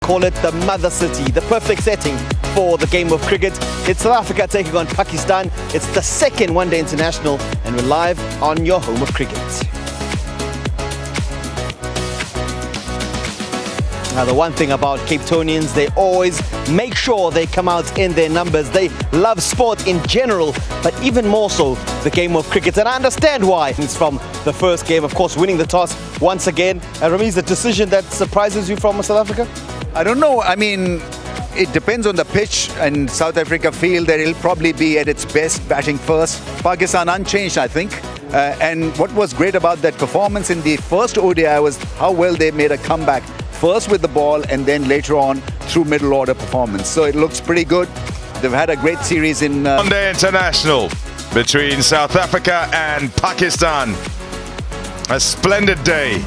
call it the mother city, the perfect setting for the game of cricket. It's South Africa taking on Pakistan. It's the second one-day international, and we're live on your home of cricket. Now, the one thing about Cape Townians, they always make sure they come out in their numbers. They love sport in general, but even more so the game of cricket. And I understand why. It's from the first game, of course, winning the toss once again. And Ramiz, a decision that surprises you from South Africa? I don't know. I mean, it depends on the pitch, and South Africa feel that it'll probably be at its best batting first. Pakistan unchanged, I think. And what was great about that performance in the first ODI was how well they made a comeback. First with the ball and then later on through middle order performance. So it looks pretty good. They've had a great series in... One-day international between South Africa and Pakistan. A splendid day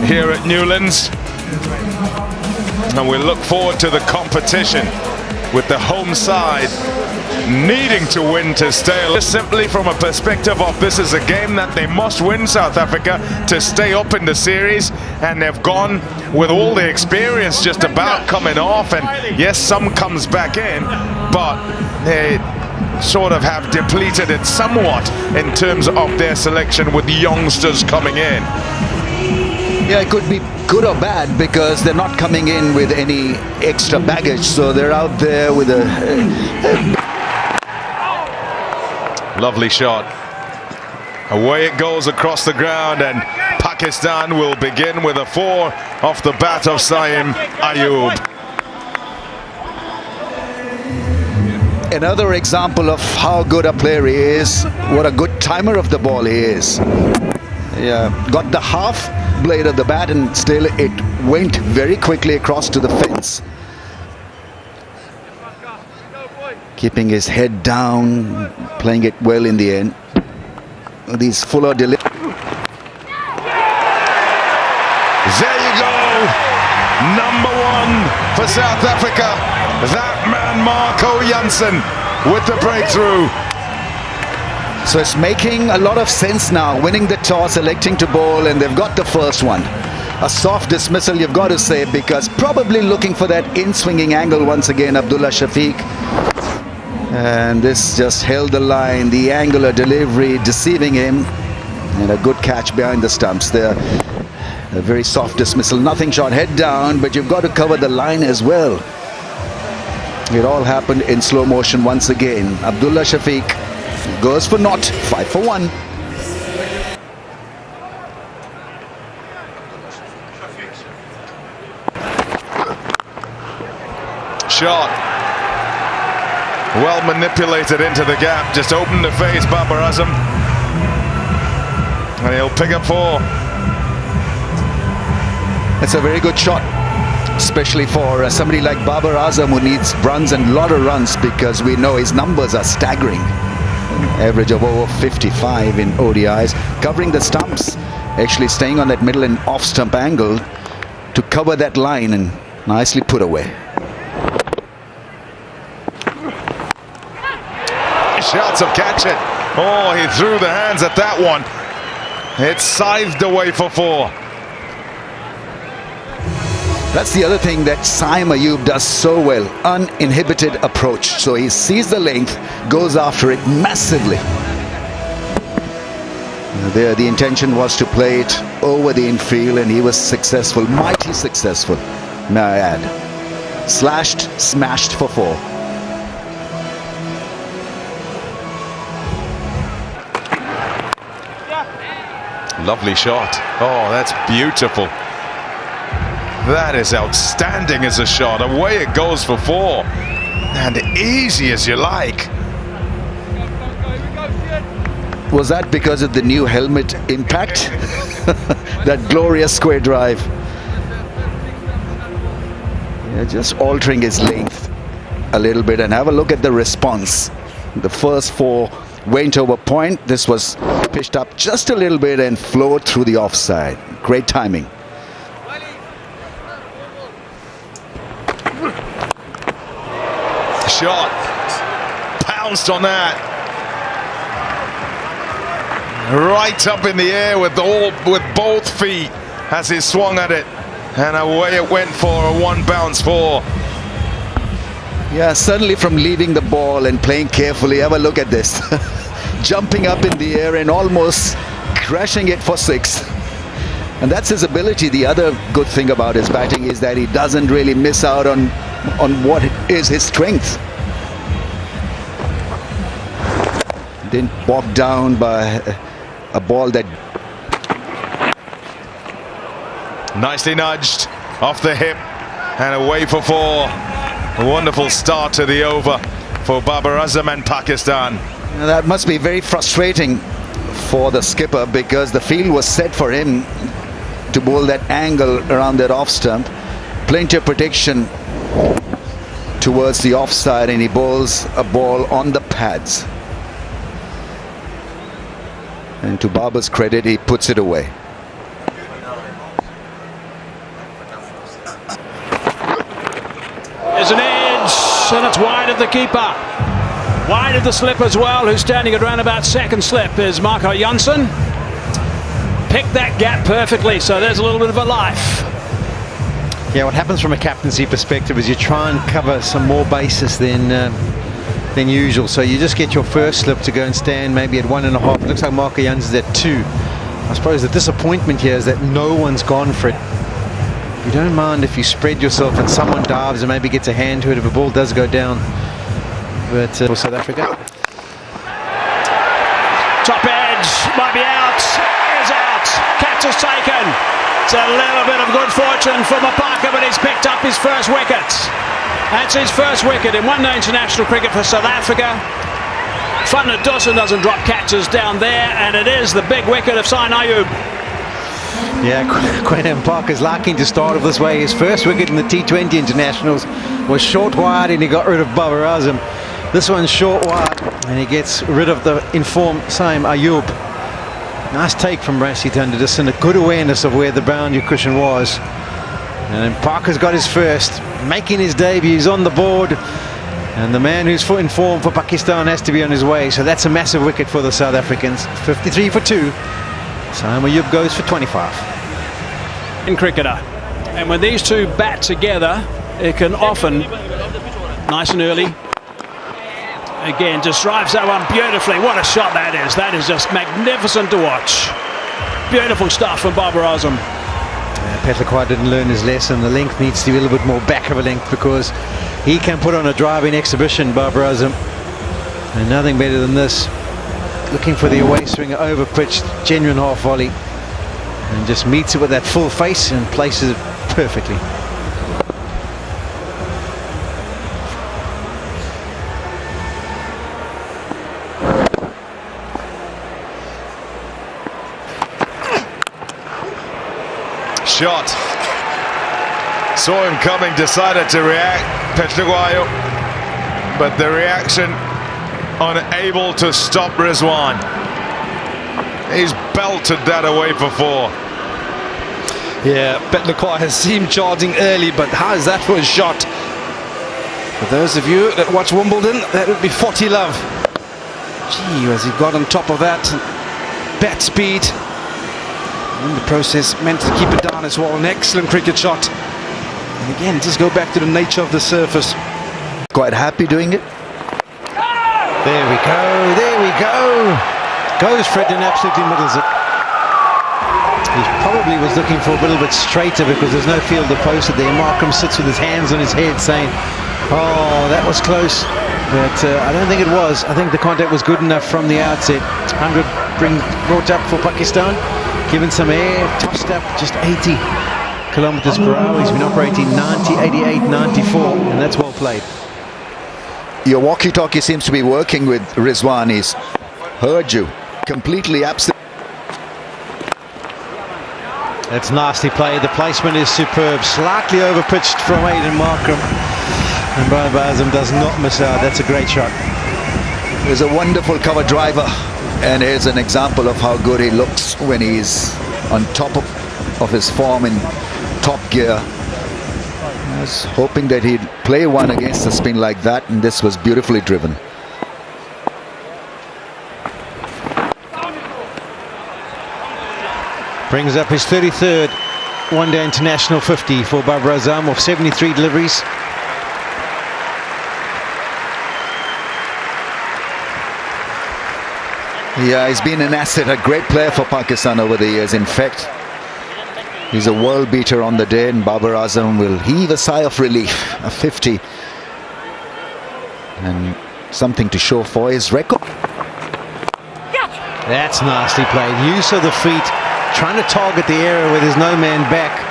here at Newlands. And we look forward to the competition with the home side needing to win to stay. Just simply from a perspective of this is a game that they must win, South Africa, to stay up in the series, and they've gone with all the experience just about coming off, and yes, some comes back in, but they sort of have depleted it somewhat in terms of their selection with the youngsters coming in. Yeah, it could be good or bad because they're not coming in with any extra baggage, so they're out there with a lovely shot. Away it goes across the ground, and Pakistan will begin with a 4 off the bat of Saim Ayub. Another example of how good a player he is, what a good timer of the ball he is. Yeah, got the half blade of the bat and still it went very quickly across to the fence. Keeping his head down, playing it well in the end. These fuller delivery. There you go, number 1 for South Africa. That man Marco Jansen with the breakthrough. So it's making a lot of sense now, winning the toss, electing to bowl, and they've got the first one. A soft dismissal, you've got to say, because probably looking for that in-swinging angle once again, Abdullah Shafiq. And this just held the line, the angular delivery deceiving him, and a good catch behind the stumps there. A very soft dismissal, nothing short, head down, but you've got to cover the line as well. It all happened in slow motion once again. Abdullah Shafiq goes for naught, 5 for 1. Shot. Well manipulated into the gap, just opened to face Babar Azam, and he'll pick up 4. It's a very good shot, especially for somebody like Babar Azam, who needs runs and a lot of runs, because we know his numbers are staggering. Average of over 55 in ODIs, covering the stumps, actually staying on that middle and off stump angle to cover that line, and nicely put away. Shots of catch it. Oh, he threw the hands at that one. It's scythed away for 4. That's the other thing that Saim Ayub does so well, uninhibited approach. So he sees the length, goes after it massively. There, the intention was to play it over the infield, and he was successful, mighty successful, may I add. Slashed, smashed for 4. Lovely shot. Oh, that's beautiful. That is outstanding as a shot. Away it goes for 4. And easy as you like. Was that because of the new helmet impact? That glorious square drive. Yeah, just altering his length a little bit, and have a look at the response. The first 4 went over point. This was pitched up just a little bit and flowed through the offside. Great timing. Shot. Pounced on that. Right up in the air with both feet as he swung at it. And away it went for a one bounce four. Yeah, certainly from leaving the ball and playing carefully. Have a look at this. Jumping up in the air and almost crashing it for 6. And that's his ability. The other good thing about his batting is that he doesn't really miss out on what is his strength. Didn't bogged down by a ball that... Nicely nudged off the hip and away for 4. A wonderful start to the over for Babar Azam and Pakistan. Now that must be very frustrating for the skipper, because the field was set for him to bowl that angle around that off stump. Plenty of protection towards the offside, and he bowls a ball on the pads. And to Babar's credit, he puts it away. There's an edge, and it's wide of the keeper. Wide of the slip as well, who's standing at around about second slip, is Marco Janssen. Picked that gap perfectly, so there's a little bit of a life. Yeah, what happens from a captaincy perspective is you try and cover some more bases than usual. So you just get your first slip to go and stand maybe at 1.5. It looks like Marco Janssen is at 2. I suppose the disappointment here is that no one's gone for it. You don't mind if you spread yourself and someone dives and maybe gets a hand to it if a ball does go down. But for South Africa, top edge might be out, is out, catch is taken. It's a little bit of good fortune for Mapaka, but he's picked up his first wicket. That's his first wicket in one-day international cricket for South Africa. Funda Dawson doesn't drop catches down there, and it is the big wicket of Sain Ayub. yeah, Quinn Parker's liking to start off this way. His first wicket in the T20 internationals was short wide, and he got rid of Babar Azam. This one's short wide, and he gets rid of the informed Sain Ayub. Nice take from Rassie Thunderus, and a good awareness of where the boundary cushion was. And then Parker's got his first, making his debut. He's on the board, and the man who's in form for Pakistan has to be on his way. So that's a massive wicket for the South Africans. 53 for 2. Sain Ayub goes for 25. In cricketer, and when these two bat together, it can often, nice and early. Again, just drives that one beautifully. What a shot that is. That is just magnificent to watch. Beautiful stuff from Babar Azam. Petlakwa didn't learn his lesson. The length needs to be a little bit more back of a length, because he can put on a driving exhibition, Babar Azam. And nothing better than this. Looking for the away swinger, over pitched, genuine half volley. And just meets it with that full face and places it perfectly. Shot. Saw him coming, decided to react, Petlakwa, but the reaction unable to stop Rizwan. He's belted that away for 4. Yeah, Petlakwa has seen charging early, but how is that for a shot? For those of you that watch Wimbledon, that would be 40 love. Gee, as he got on top of that, bat speed. In the process, meant to keep it down as well. An excellent cricket shot. And again, just go back to the nature of the surface. Quite happy doing it. There we go, there we go. Goes Fred and absolutely middles it. He probably was looking for a little bit straighter, because there's no fielder posted there. Markham sits with his hands on his head saying, oh, that was close. But I don't think it was. I think the contact was good enough from the outset. 100 brought up for Pakistan. Given some air, tossed up just 80 kilometers per hour. He's been operating 90, 88, 94, and that's well played. Your walkie-talkie seems to be working with Rizwan. He's heard you. Completely absent. That's nicely played. The placement is superb. Slightly overpitched from Aiden Markham. And Babar Azam does not miss out. That's a great shot. He's a wonderful cover driver. And here's an example of how good he looks when he's on top of his form in top gear. I was hoping that he'd play one against a spin like that, and this was beautifully driven. Brings up his 33rd. one-day international 50 for Babar Azam of 73 deliveries. Yeah, he's been an asset, a great player for Pakistan over the years. In fact, he's a world beater on the day, and Babar Azam will heave a sigh of relief. A 50. And something to show for his record. That's nicely played. Use of the feet, trying to target the area where there's no man back.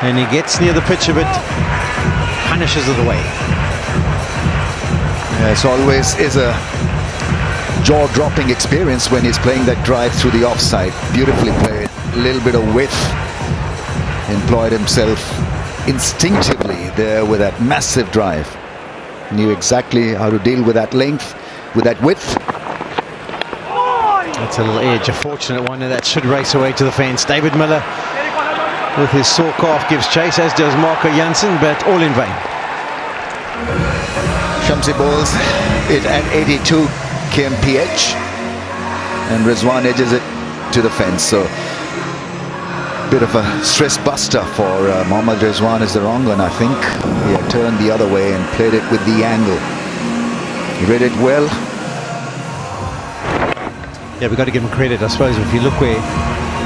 And he gets near the pitch a bit, punishes it away. Yeah, it's always is a jaw-dropping experience when he's playing that drive through the offside. Beautifully played. A little bit of width. Employed himself instinctively there with that massive drive. Knew exactly how to deal with that length, with that width. That's a little edge, a fortunate one, and that should race away to the fence. David Miller with his sore calf gives chase, as does Marco Jansen, but all in vain. Shamsi bowls it at 82 kmph, and Rizwan edges it to the fence. So bit of a stress buster for Mohammad Rizwan is the wrong one, I think. He had turned the other way and played it with the angle. He read it well. Yeah, we've got to give him credit, I suppose. If you look where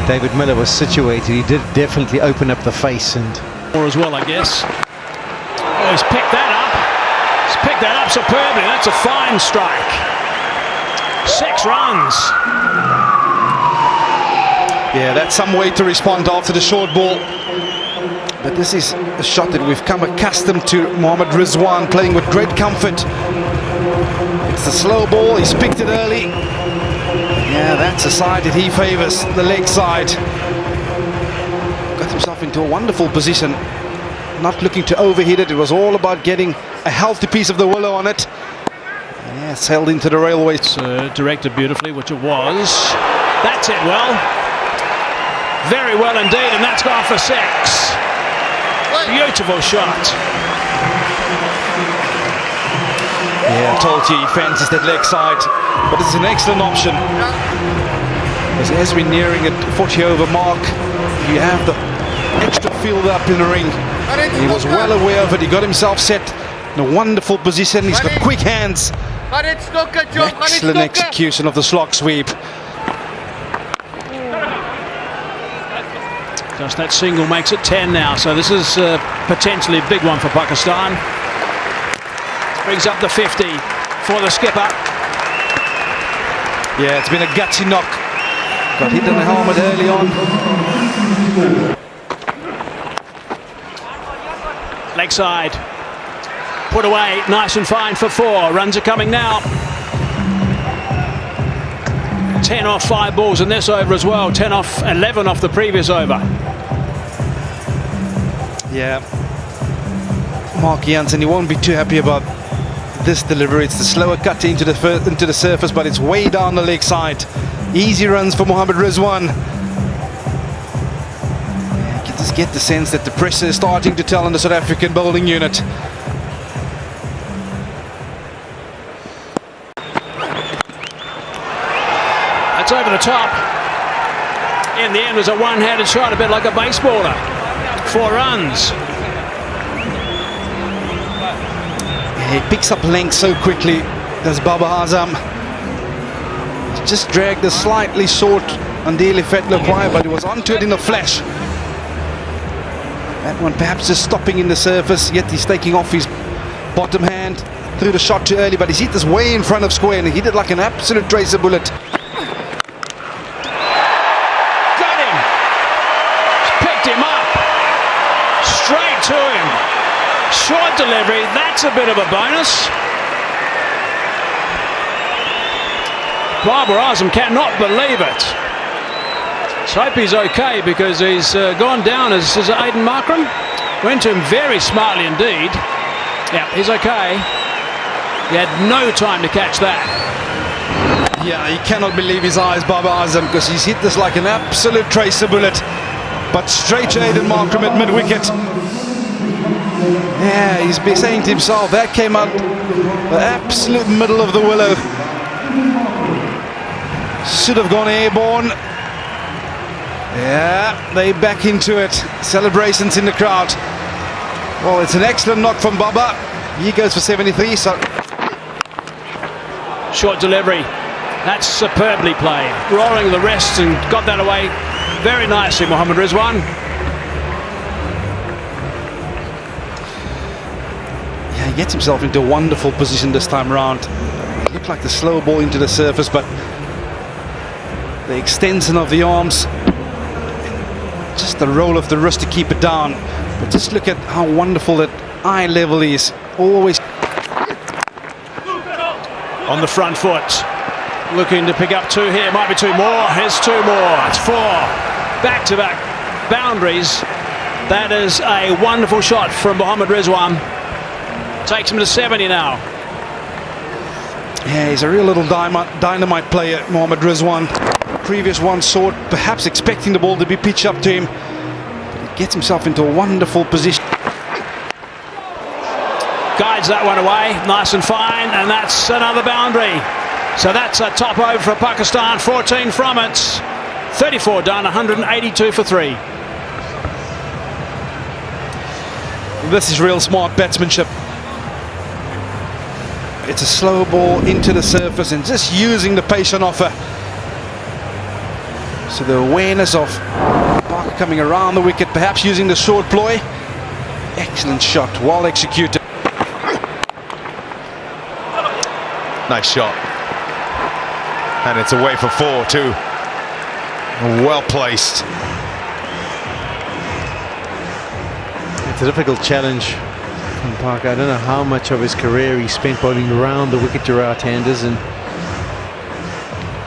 David Miller was situated, he did definitely open up the face. And more as well, I guess. Oh, he's picked that up. He's picked that up superbly. That's a fine strike. 6 runs. Yeah, that's some way to respond after the short ball. But this is a shot that we've come accustomed to Mohammad Rizwan playing with great comfort. It's the slow ball. He's picked it early. Yeah, that's a side that he favors, the leg side. Got himself into a wonderful position. Not looking to overhit it. It was all about getting a healthy piece of the willow on it. Yeah, sailed into the railway. It's directed beautifully, which it was. That's it well. Very well indeed, and that's gone for 6. Beautiful shot. Yeah, I told you he fancies that leg side, but it's an excellent option. As we're nearing a 40 over mark, you have the extra field up in the ring. He was well aware of it. He got himself set in a wonderful position. He's got quick hands. Excellent execution of the slog sweep. Just that single makes it 10 now, so this is potentially a big one for Pakistan. Brings up the 50 for the skipper. Yeah, it's been a gutsy knock. Got hit on the helmet early on. Leg side. Put away, nice and fine for 4. Runs are coming now. 10 off 5 balls in this over as well. 10 off 11 off the previous over. Yeah. Mark Jansen, he won't be too happy about this delivery. It's the slower cut into the surface, but it's way down the leg side. Easy runs for Mohammad Rizwan. Yeah, you can just get the sense that the pressure is starting to tell on the South African bowling unit. That's over the top. In the end, it was a one-handed shot, a bit like a baseballer. 4 runs. He picks up length so quickly, does Babar Azam. Just dragged the slightly short on Daily Fetler Choir, but he was onto it in a flash. That one perhaps just stopping in the surface, yet he's taking off his bottom hand. Threw the shot too early, but he's hit this way in front of square, and he hit it like an absolute tracer bullet. Got him! Picked him up. Straight to him. Short delivery, that's a bit of a bonus. Babar Azam cannot believe it. Let's hope he's okay, because he's gone down as Aiden Markram. Went to him very smartly indeed. Yeah, he's okay. He had no time to catch that. Yeah, he cannot believe his eyes, Babar Azam, because he's hit this like an absolute tracer bullet. But straight to Aiden Markram at mid-wicket. Yeah, he's been saying to himself, that came out the absolute middle of the willow. Should have gone airborne. Yeah, they back into it. Celebrations in the crowd. Well, it's an excellent knock from Baba. He goes for 73, so... Short delivery. That's superbly played. Rolling the wrist and got that away very nicely, Mohammad Rizwan. Yeah, he gets himself into a wonderful position this time around. It looked like the slow ball into the surface, but the extension of the arms, just the roll of the wrist to keep it down. But just look at how wonderful that eye level is. Always on the front foot, looking to pick up two here. Might be two more. Here's two more. It's four back-to-back boundaries. That is a wonderful shot from Mohammad Rizwan. Takes him to 70 now. Yeah, he's a real little dynamite player, Mohammad Rizwan. Previous one saw it, perhaps expecting the ball to be pitched up to him. But he gets himself into a wonderful position. Guides that one away, nice and fine, and that's another boundary. So that's a top over for Pakistan, 14 from it. 34 done, 182 for 3. This is real smart batsmanship. It's a slow ball into the surface and just using the pace on offer. So the awareness of Parker coming around the wicket, perhaps using the short ploy. Excellent shot, well executed. Nice shot. And it's away for 4 too. Well placed. It's a difficult challenge from Parker. I don't know how much of his career he spent bowling around the wicket to right-handers and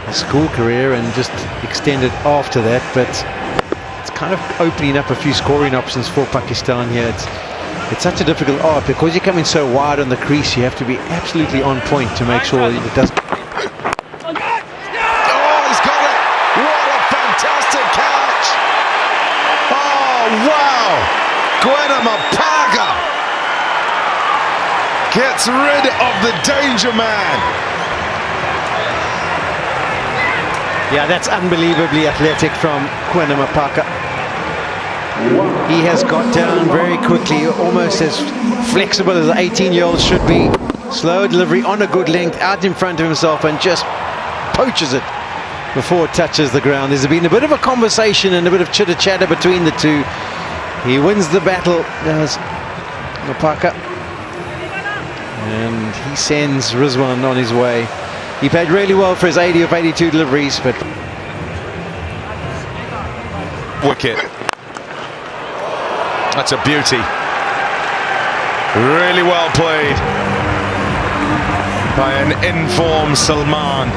his school career and just extended after that, but it's kind of opening up a few scoring options for Pakistan here. It's such a difficult art because you're coming so wide on the crease. You have to be absolutely on point to make sure it doesn't. Oh, he's got it! What a fantastic catch! Oh, wow! Parker gets rid of the danger man. Yeah, that's unbelievably athletic from Parker. He has got down very quickly, almost as flexible as an 18-year-old should be. Slow delivery on a good length, out in front of himself, and just poaches it before it touches the ground. There's been a bit of a conversation and a bit of chitter-chatter between the two. He wins the battle, does Parker, and he sends Rizwan on his way. He played really well for his 80 of 82 deliveries, but... Wicket. That's a beauty. Really well played by an informed Salman.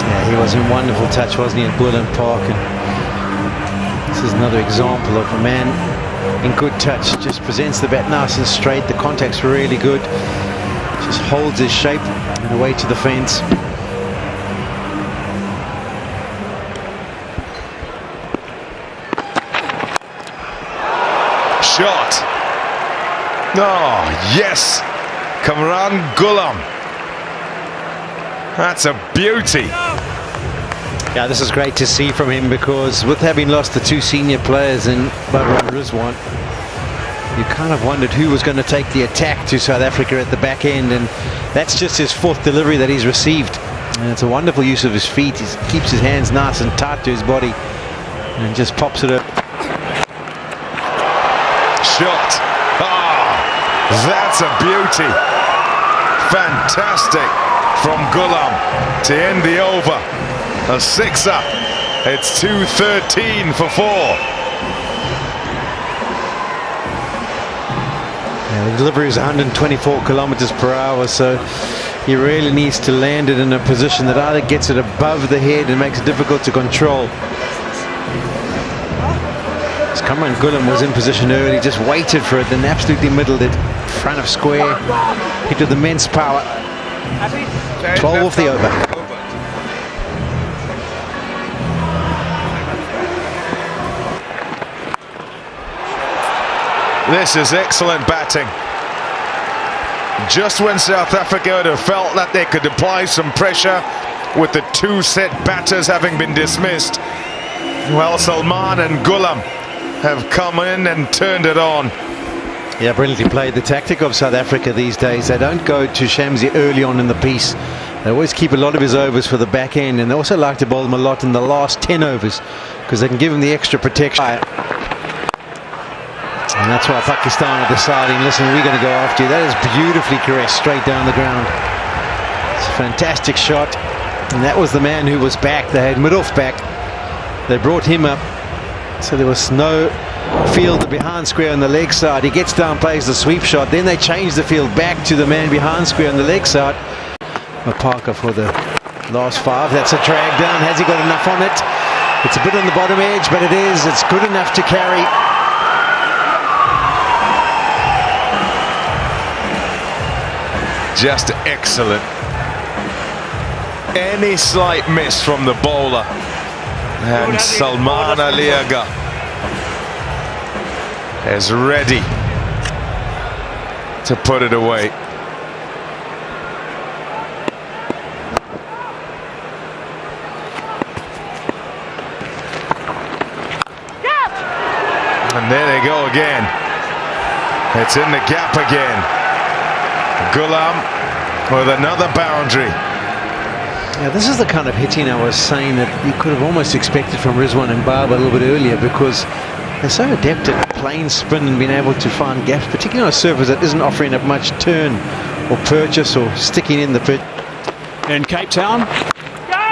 Yeah, he was in wonderful touch, wasn't he, at Bullen Park? And this is another example of a man in good touch. Just presents the bat nice and straight. The contact's really good. Just holds his shape and away to the fence. Shot. Oh, yes. Kamran Ghulam. That's a beauty. Yeah, this is great to see from him because with having lost the two senior players in Baba and Rizwan, you kind of wondered who was going to take the attack to South Africa at the back end, and that's just his fourth delivery that he's received. And it's a wonderful use of his feet. He keeps his hands nice and tight to his body and just pops it up. Shot. Ah, that's a beauty. Fantastic from Ghulam to end the over. A sixer. It's 213 for 4. Yeah, the delivery is 124 kilometers per hour, so he really needs to land it in a position that either gets it above the head and makes it difficult to control. Kamran Ghulam was in position early, just waited for it, then absolutely middled it. Front of square, hit with immense power. 12 off the over. This is excellent batting. Just when South Africa would have felt that they could apply some pressure with the two set batters having been dismissed, Well, Salman and Ghulam have come in and turned it on. Yeah, brilliantly played. The tactic of South Africa these days, they don't go to Shamsi early on in the piece. They always keep a lot of his overs for the back end, and they also like to bowl him a lot in the last 10 overs because they can give him the extra protection. And that's why Pakistan are deciding, listen, we're going to go after you. That is beautifully caressed straight down the ground. It's a fantastic shot. And that was the man who was back. They had mid-off back. They brought him up. So there was no field behind square on the leg side. He gets down, plays the sweep shot. Then they change the field back to the man behind square on the leg side. Parker for the last 5. That's a drag down. Has he got enough on it? It's a bit on the bottom edge, but it is. It's good enough to carry. Just excellent. Any slight miss from the bowler, and Salman Aliaga is ready to put it away. And there they go again. It's in the gap again. Ghulam with another boundary. Yeah, this is the kind of hitting I was saying that you could have almost expected from Rizwan and Baba a little bit earlier, because they're so adept at playing spin and being able to find gaps, particularly on a surface that isn't offering up much turn or purchase or sticking in the pitch. In Cape Town, a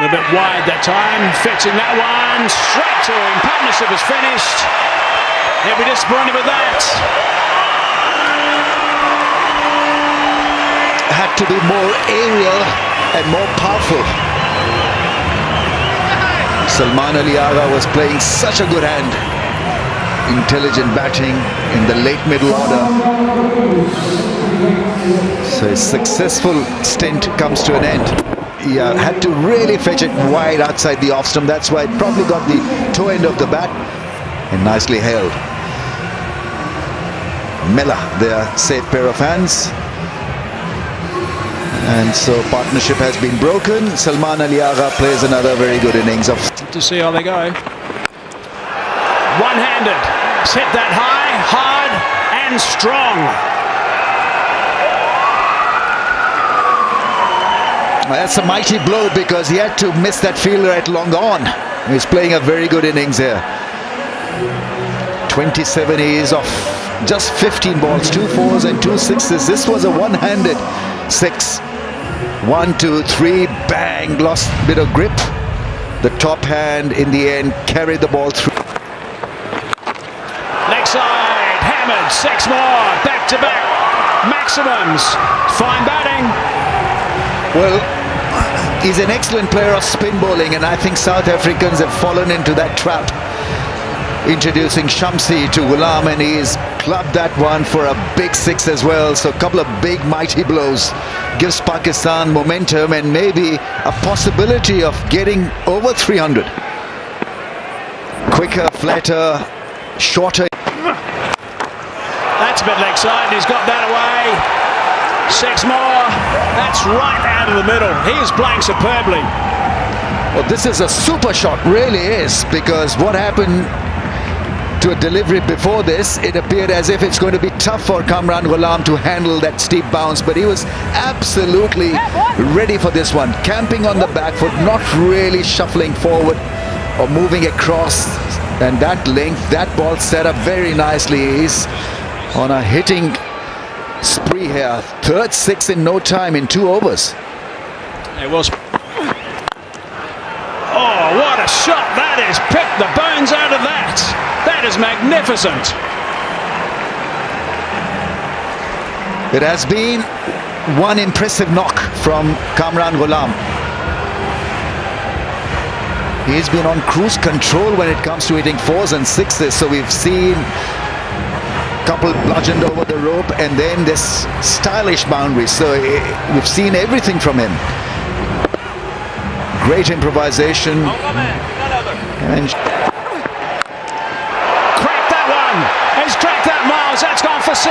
little bit wide that time, fetching that one straight to him. Partnership is finished. He'll be disappointed with that. Had to be more aerial and more powerful. Salman Aliaga was playing such a good hand. Intelligent batting in the late middle order. So his successful stint comes to an end. He had to really fetch it wide outside the off stump. That's why it probably got the toe end of the bat and nicely held. Mela, their safe pair of hands. And so partnership has been broken. Salman Aliaga plays another very good innings of. To see how they go. One-handed, hit that high, hard and strong. That's a mighty blow, because he had to miss that fielder at long on. He's playing a very good innings here. 27 is off just 15 balls, 2 4s and 2 6s. This was a one-handed 6. 1 2 3, bang, lost a bit of grip. The top hand in the end carried the ball through. Leg side, hammered, 6 more, back-to-back maximums. Fine batting. Well, he's an excellent player of spin bowling, and I think South Africans have fallen into that trap. Introducing Shamsi to Ghulam, and he's clubbed that one for a big 6 as well. So a couple of big mighty blows gives Pakistan momentum and maybe a possibility of getting over 300. Quicker, flatter, shorter. That's a bit leg side. He's got that away. 6 more. That's right out of the middle. He is playing superbly. Well, this is a super shot, really is, because what happened to a delivery before this, it appeared as if it's going to be tough for Kamran Ghulam to handle that steep bounce, but he was absolutely ready for this one. Camping on the back foot, not really shuffling forward or moving across, and that length, that ball set up very nicely. He's on a hitting spree here. 3rd 6 in no time in 2 overs. It was. Oh, what a shot that is. Picked the bones out of that. That is magnificent. It has been one impressive knock from Kamran Ghulam. He's been on cruise control when it comes to hitting 4s and 6s. So we've seen a couple bludgeoned over the rope and then this stylish boundary. So we've seen everything from him. Great improvisation. And cracked that one. He's cracked that, Miles. That's gone for 6.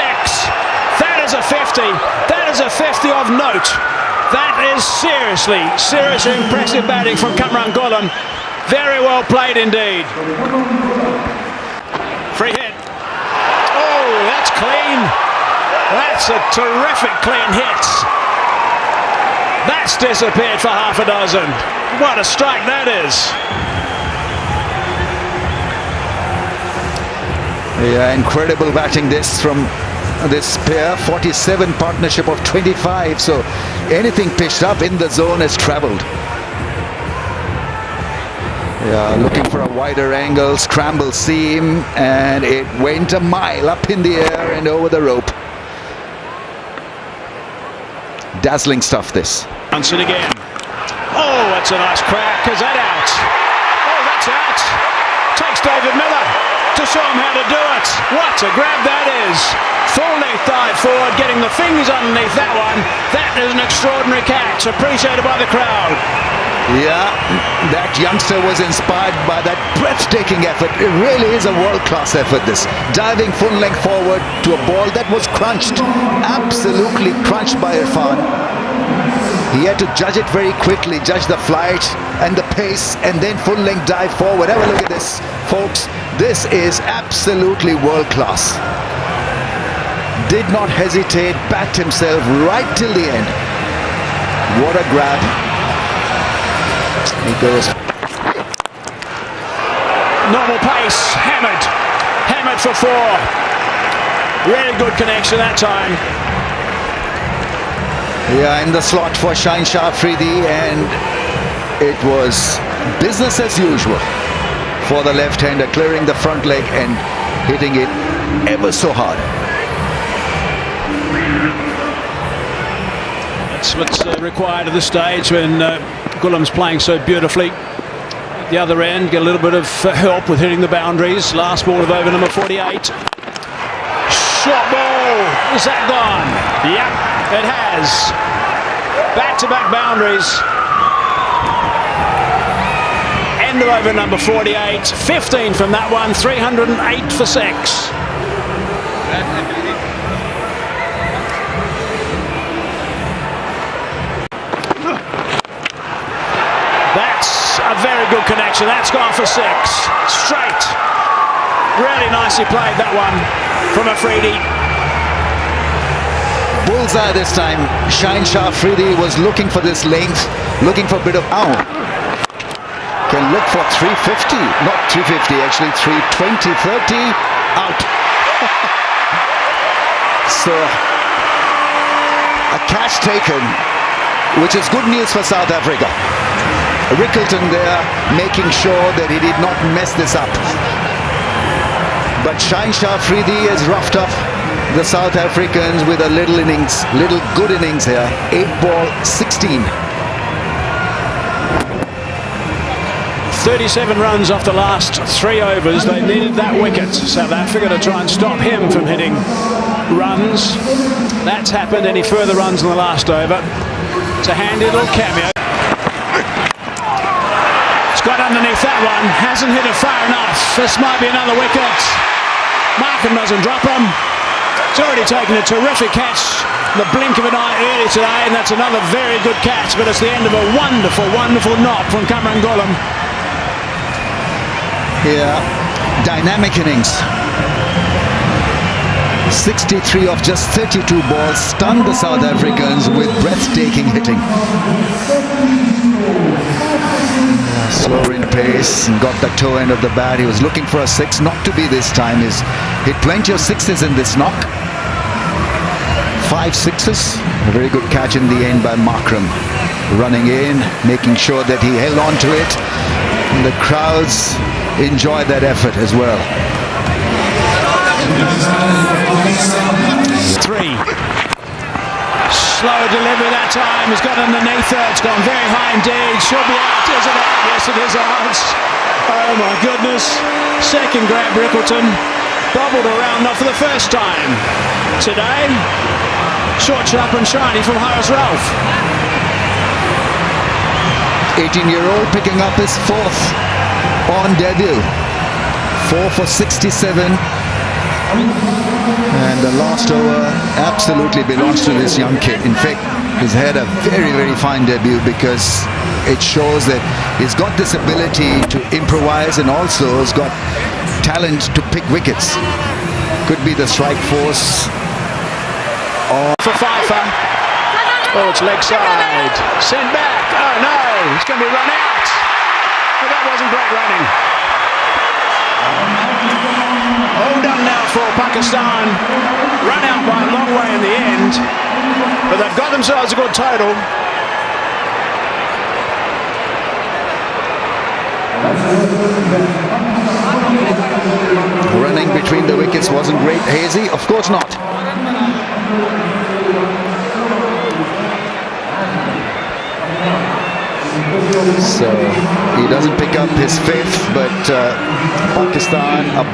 That is a 50. That is a 50 of note. That is seriously impressive batting from Kamran Ghulam. Very well played indeed. Free hit. Oh, that's clean. That's a terrific clean hit. That's disappeared for half a dozen. What a strike that is. Yeah, incredible batting this from this pair. 47 partnership of 25. So anything pitched up in the zone has travelled. Yeah, looking for a wider angle, scramble seam, and it went a mile up in the air and over the rope. Dazzling stuff, this. Johnson again. Oh, that's a nice crack. Is that out? Oh, that's out. Takes David Miller to show him how to do it. What a grab that is. Full length dive forward, getting the fingers underneath that one. That is an extraordinary catch, appreciated by the crowd. Yeah, that youngster was inspired by that breathtaking effort. It really is a world-class effort, this. Diving full length forward to a ball that was crunched. Absolutely crunched by Irfan. He had to judge it very quickly, judge the flight and the pace, and then full length dive forward. Have a look at this, folks. This is absolutely world-class. Did not hesitate, backed himself right till the end. What a grab. He goes. Normal pace, hammered. Hammered for four. Really good connection that time. Yeah, in the slot for Shaheen Shah Afridi, and it was business as usual for the left-hander, clearing the front leg and hitting it ever so hard. That's what's required at this stage when Gullam's playing so beautifully. At the other end, get a little bit of help with hitting the boundaries. Last ball of over number 48. Short ball. Is that gone? Yep, it has. Back-to-back boundaries. End of over number 48. 15 from that one. 308 for 6. That's a very good connection. That's gone for 6. Straight. Really nicely played, that one from Afridi. Bullseye this time. Shaheen Shah Afridi was looking for this length, looking for a bit of can look for 350, not 350, actually 320, 30, out. So a catch taken, which is good news for South Africa. Rickleton there making sure that he did not mess this up. But Shaheen Shah Afridi has roughed up the South Africans with a little innings, little good innings here. 8 ball, 16. 37 runs off the last 3 overs. They needed that wicket, South Africa, to try and stop him from hitting runs. That's happened. Any further runs in the last over? It's a handy little cameo. It's got underneath that one. Hasn't hit it far enough. This might be another wicket. Markham doesn't drop him. It's already taken a terrific catch, the blink of an eye early today, and that's another very good catch, but it's the end of a wonderful, wonderful knock from Cameron Gullam. Yeah, dynamic innings. 63 of just 32 balls stunned the South Africans with breathtaking hitting. Slower in pace and got the toe end of the bat. He was looking for a 6, not to be this time. He's hit plenty of 6s in this knock. 5 6s. A very good catch in the end by Markram. Running in, making sure that he held on to it. And the crowds enjoyed that effort as well. 3. Slower delivery that time. Has got underneath it. It's gone very high indeed. Should be out. Is it out? Yes, it is out. Oh my goodness. Second grab, Rickleton. Bobbled around, not for the first time today. Short, sharp and shiny from Harris Ralph. 18-year-old picking up his 4th on debut. 4 for 67. And the last over absolutely belongs to this young kid. In fact, he's had a very, very fine debut because it shows that he's got this ability to improvise and also has got talent to pick wickets. Could be the strike force. For Pfeiffer. Oh, it's leg side. Send back. Oh no, it's going to be run out. But that wasn't great running. All done now for Pakistan. Run out by a long way in the end. But they've got themselves a good total. Running between the wickets wasn't great. Hazy? Of course not. So he doesn't pick up his fifth, but Pakistan